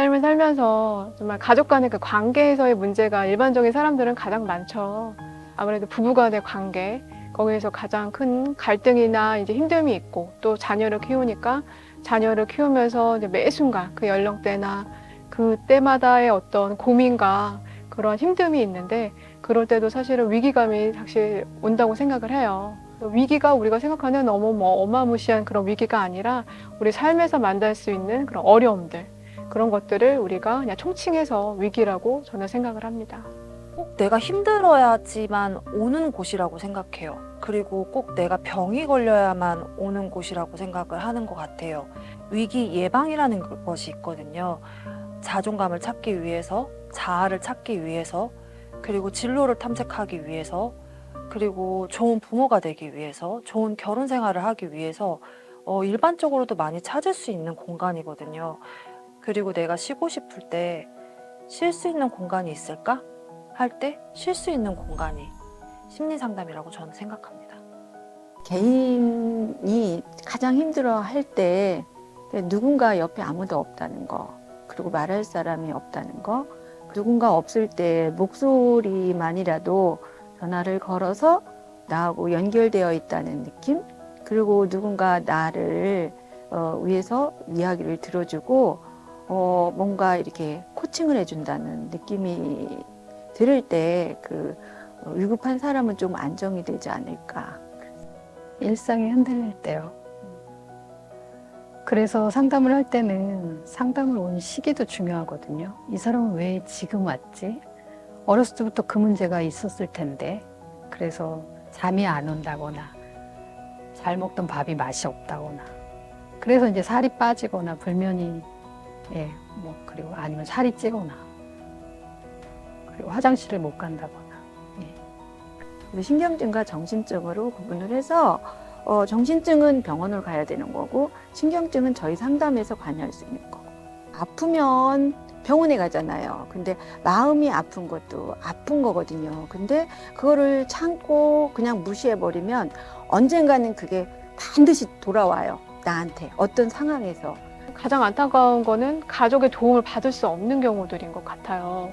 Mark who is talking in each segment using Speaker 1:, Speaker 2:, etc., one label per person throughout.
Speaker 1: 삶을 살면서 정말 가족 간의 그 관계에서의 문제가 일반적인 사람들은 가장 많죠. 아무래도 부부 간의 관계, 거기에서 가장 큰 갈등이나 이제 힘듦이 있고, 또 자녀를 키우니까 자녀를 키우면서 이제 매 순간 그 연령대나 그 때마다의 어떤 고민과 그런 힘듦이 있는데, 그럴 때도 사실은 위기감이 사실 온다고 생각을 해요. 위기가 우리가 생각하는 너무 뭐 어마무시한 그런 위기가 아니라 우리 삶에서 만날 수 있는 그런 어려움들, 그런 것들을 우리가 그냥 총칭해서 위기라고 저는 생각을 합니다.
Speaker 2: 꼭 내가 힘들어야지만 오는 곳이라고 생각해요. 그리고 꼭 내가 병이 걸려야만 오는 곳이라고 생각을 하는 것 같아요. 위기 예방이라는 것이 있거든요. 자존감을 찾기 위해서, 자아를 찾기 위해서, 그리고 진로를 탐색하기 위해서, 그리고 좋은 부모가 되기 위해서, 좋은 결혼 생활을 하기 위해서 일반적으로도 많이 찾을 수 있는 공간이거든요. 그리고 내가 쉬고 싶을 때 쉴 수 있는 공간이 있을까? 할 때 쉴 수 있는 공간이 심리 상담이라고 저는 생각합니다.
Speaker 3: 개인이 가장 힘들어 할 때 누군가 옆에 아무도 없다는 거, 그리고 말할 사람이 없다는 거, 누군가 없을 때 목소리만이라도 전화를 걸어서 나하고 연결되어 있다는 느낌, 그리고 누군가 나를 위해서 이야기를 들어주고 뭔가 이렇게 코칭을 해준다는 느낌이 들을 때 그 위급한 사람은 좀 안정이 되지 않을까.
Speaker 4: 일상이 흔들릴 때요. 그래서 상담을 할 때는 상담을 온 시기도 중요하거든요. 이 사람은 왜 지금 왔지? 어렸을 때부터 그 문제가 있었을 텐데, 그래서 잠이 안 온다거나, 잘 먹던 밥이 맛이 없다거나, 그래서 이제 살이 빠지거나, 불면이, 예, 뭐, 그리고 아니면 살이 찌거나, 그리고 화장실을 못 간다거나.
Speaker 3: 신경증과 정신증으로 구분을 해서 정신증은 병원을 가야 되는 거고 신경증은 저희 상담에서 관여할 수 있는 거고 아프면 병원에 가잖아요. 근데 마음이 아픈 것도 아픈 거거든요. 근데 그거를 참고 그냥 무시해버리면 언젠가는 그게 반드시 돌아와요. 나한테 어떤 상황에서.
Speaker 1: 가장 안타까운 거는 가족의 도움을 받을 수 없는 경우들인 것 같아요.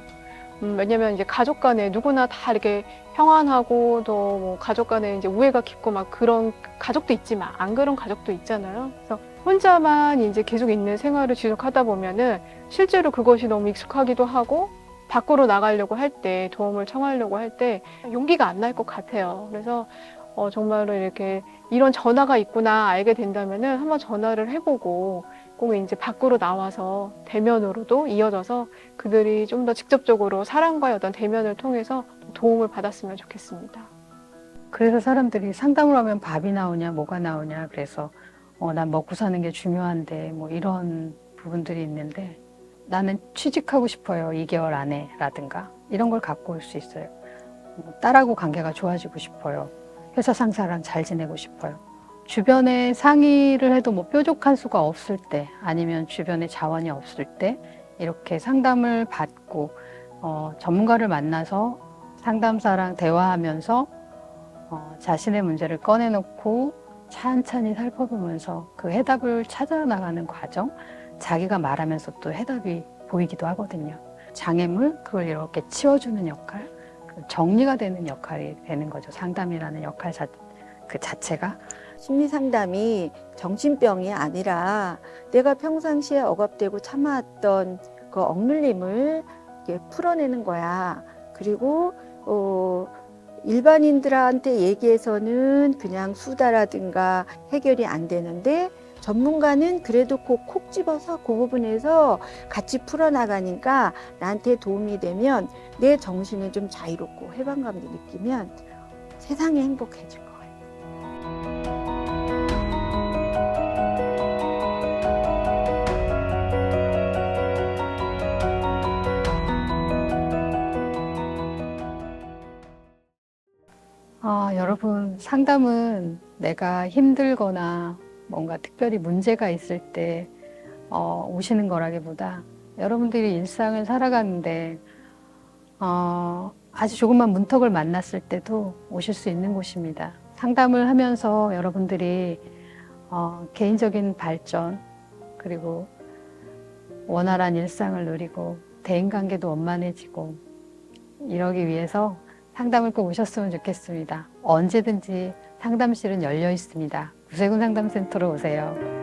Speaker 1: 왜냐면 이제 가족 간에 누구나 다 이렇게 평안하고 또 뭐 가족 간에 이제 우애가 깊고 막 그런 가족도 있지만 안 그런 가족도 있잖아요. 그래서 혼자만 이제 계속 있는 생활을 지속하다 보면은 실제로 그것이 너무 익숙하기도 하고 밖으로 나가려고 할 때 도움을 청하려고 할 때 용기가 안 날 것 같아요. 그래서 정말로 이렇게 이런 전화가 있구나 알게 된다면은 한번 전화를 해보고 꼭 이제 밖으로 나와서 대면으로도 이어져서 그들이 좀 더 직접적으로 사람과의 어떤 대면을 통해서 도움을 받았으면 좋겠습니다.
Speaker 4: 그래서 사람들이 상담을 하면 밥이 나오냐, 뭐가 나오냐, 그래서 난 먹고 사는 게 중요한데, 뭐 이런 부분들이 있는데, 나는 취직하고 싶어요, 2개월 안에, 라든가, 이런 걸 갖고 올 수 있어요. 딸하고 관계가 좋아지고 싶어요. 회사 상사랑 잘 지내고 싶어요. 주변에 상의를 해도 뭐 뾰족한 수가 없을 때, 아니면 주변에 자원이 없을 때, 이렇게 상담을 받고, 전문가를 만나서 상담사랑 대화하면서 자신의 문제를 꺼내놓고 찬찬히 살펴보면서 그 해답을 찾아 나가는 과정, 자기가 말하면서 또 해답이 보이기도 하거든요. 장애물, 그걸 이렇게 치워주는 역할, 정리가 되는 역할이 되는 거죠. 상담이라는 역할 그 자체가.
Speaker 3: 심리 상담이 정신병이 아니라 내가 평상시에 억압되고 참아왔던 그 억눌림을 이렇게 풀어내는 거야. 그리고 일반인들한테 얘기해서는 그냥 수다라든가 해결이 안 되는데 전문가는 그래도 콕 집어서 그 부분에서 같이 풀어나가니까 나한테 도움이 되면 내 정신은 좀 자유롭고 해방감도 느끼면 세상이 행복해질 거예요.
Speaker 4: 여러분, 상담은 내가 힘들거나 뭔가 특별히 문제가 있을 때 오시는 거라기보다 여러분들이 일상을 살아가는데 아주 조금만 문턱을 만났을 때도 오실 수 있는 곳입니다. 상담을 하면서 여러분들이 개인적인 발전, 그리고 원활한 일상을 누리고 대인관계도 원만해지고 이러기 위해서 상담을 꼭 오셨으면 좋겠습니다. 언제든지 상담실은 열려 있습니다. 구세군 상담센터로 오세요.